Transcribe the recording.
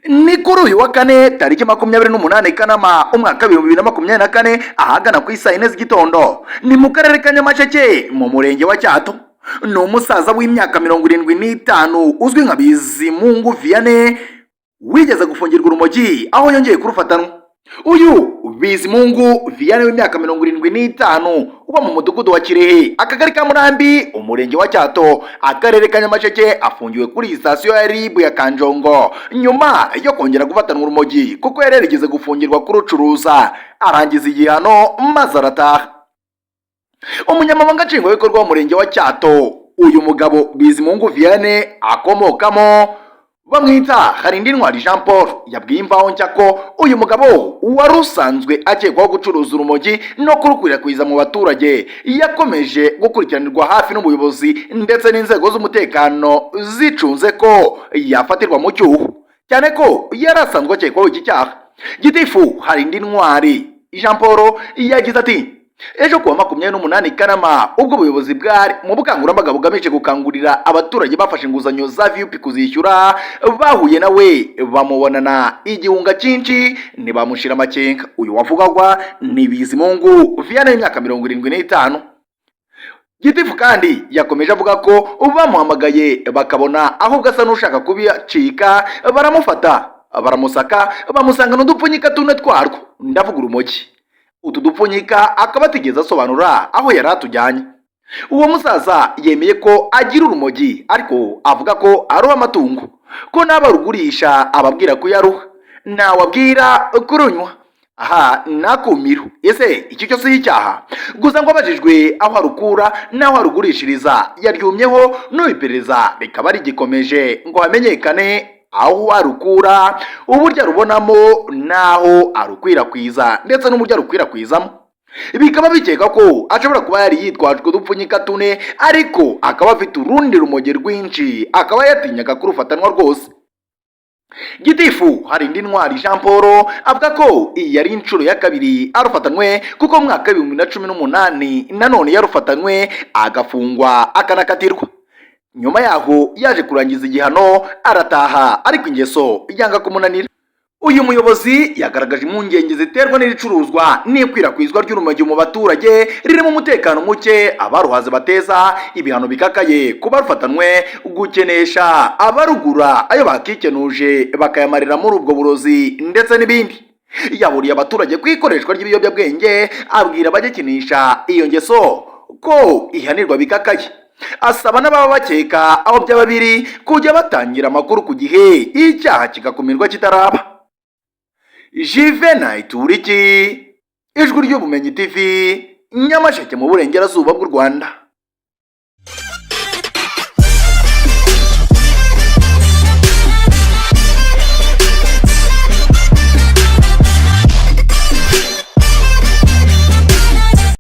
Ni kuri uyu wa kane tariki 28 Kanama umwaka wa 2024 ahagana ku isa 4 z'igitondo ni mu karere ka Nyamasheke mu murenge wa Cyato. Ni umusaza w'imyaka 75 uzwi nka Bizimungu Vianney wigeze gufungirwa urumogi aho yongeye kurufatanwa. Uyu Bizimungu Vianney w'imyaka 75 uba mu mudugudu wa Kirehe, akagari ka Murambi, umurenge wa Cyato, akarere ka Nyamasheke, afungiwe kuri sitasiyo ya RIB ya Kanjongo nyuma yo kongera gufatanwa urumogi kuko yarigeze gufungirwa kurucuruza, arangiza igihano maze arataha. Umunyamabanga nshingwabikorwa w'umurenge wa Cyato, uyu mugabo Bizimungu Vianney akomokamo bamwita Harindintwari Jean Paul, yabwiye Imvaho Nshya ko uyu mugabo wari usanzwe akekwaho gucuruza urumogi no kurukwirakwiza mu baturage yakomeje gukurikiranirwa hafi n'ubuyobozi ndetse n'inzego z'umutekano zicunze ko yafatirwa mu cyuho, cyane ko yari asanzwe akekwaho iki cyaha. Gitifu Harindintwari Jean Paul yagize ati: ejo kuwa 28 Kanama ubwo ubuyobozi bwari mu bukangurambaga bugamije gukangurira abaturage bafashe inguzanyo za VUP kuzishyura, bahuye nawe bamubonana igihunga cyinshi ntibamushira amakenga. Uyu wavugagwa ni Bizimungu Vianney w'imyaka 75. Gitifu kandi yakomeje avuga ko bamuhamagaye bakabona ahubwo asa n'ushaka kubicika, baramufata baramusaka bamusanga n'udupfunyika tune twarwo, ndavuga urumogi. Utu dupfunyika akaba atigeze asobanura aho yari atujyanye. Uwo musaza yemeye ko agira urumogi ariko avuga ko aruha amatungo, ko n'abarugurisha ababwira kuyaruha, ntawabwira kurunywa. Aha nakumiro, ese iki cyo si icyaha? Gusa ngo abajijwe aho arukura n'aho arugurishiriza yaryumyeho, n'iperereza rikaba rigikomeje ngo hamenyekane aho arukura, uburyo arubonamo, naho arukwirakwiza ndetse n'uburyo arukwirakwizamo. Bikaba bikeka ko ashobora kuba yari yitwajwe udupfunyika tune ariko akaba afite urundi rumogi rwinshi, akaba yatinyaga kurufatanwa rwose. Gitifu Harindintwari Jean Paul avuga ko iyi yari inshuro ya kabiri arufatanwe kuko mu mwaka wa 2018 nanone yarufatanwe agafungwa akanakatirwa. Nyuma yaho yaje kurangiza igihano arataha, ariko ingeso yanga kumunanira. Uyu muyobozi yagaragaje impungenge ziterwa n'iricuruzwa n'ikwirakwizwa ry'urumogi mu baturage ririmo umutekano muke, abaruhaze bateza ibihano bikakaye kuba rufatanwe, gukenesha abarugura ayo bakikenuje bakayamarira muri ubwo burozi ndetse n'ibindi. Yaburiye abaturage ku ikoreshwa ry'ibiyobyabwenge, abwira abagikinisha iyo ngeso ko ihanirwa bikakaye. Asaba n'ababa bakeka aho byaba biri kujya batangira amakuru ku gihe, icyaha kigakumirwa kitaraba. Juvenal Turiki, Ijwi ry'Ubumenyi TV, Nyamasheke mu burengerazuba bw'u Rwanda.